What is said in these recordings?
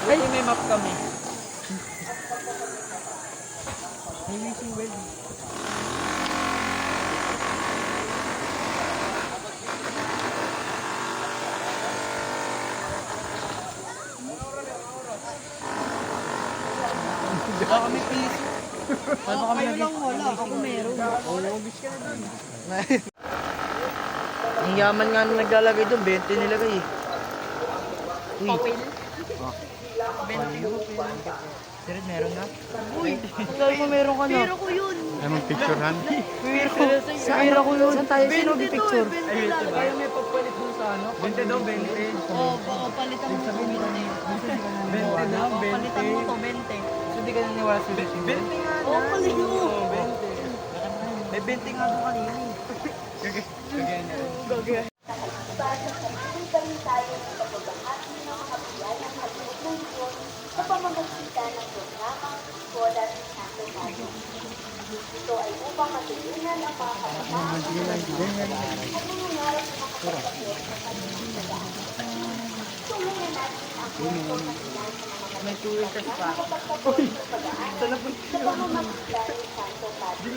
Ay, may map kami. May wishing well. Baka kami piso. Paano kami lang wala? Ako meron. Oo, wish ka na doon. Ang yaman nga nung naglalagay doon, 20 nilagay eh. Uy. Papel. 20. Sir, meron na? Uy, sabi mo meron ka na. Pero ko yun. Ay, mag-picturehan? Saan ko yun? Saan tayo? Sino 20 picture? to, 20 Ay, ito ba? lalagay. May pagpalit dun sa ano? 20 daw, 20. Oo, baka palitan mo to 20. 20 daw, Oo, palitan mo to 20. So, di ka naniwala sa 20? 20 nga na. Oo, palit mo. Oo, 20. May 20 nga doon kanina eh. Gagay. Para sa pagpili pa rin tayo ng pagbabahagi ng mga biyayang halimutin sa pamamagitan ng programang Bola ng Santo Mario. Ito ay upang matulungan ang mga kabataan at nangyayari sa makapagpapit sa kanilang pagdaan. Tulungan natin ang puso ng ilan sa mga May tuloy ka pa. makapagpapit sa pagdaan sa pamamagitan ng Santo Mario.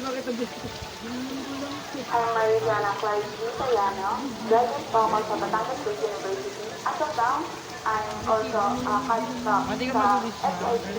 Ang Maria ng Clarity Sayano, graduate former sa Batangas State University, as of now, I'm also a card from Hindi ka mabilis na. SIT.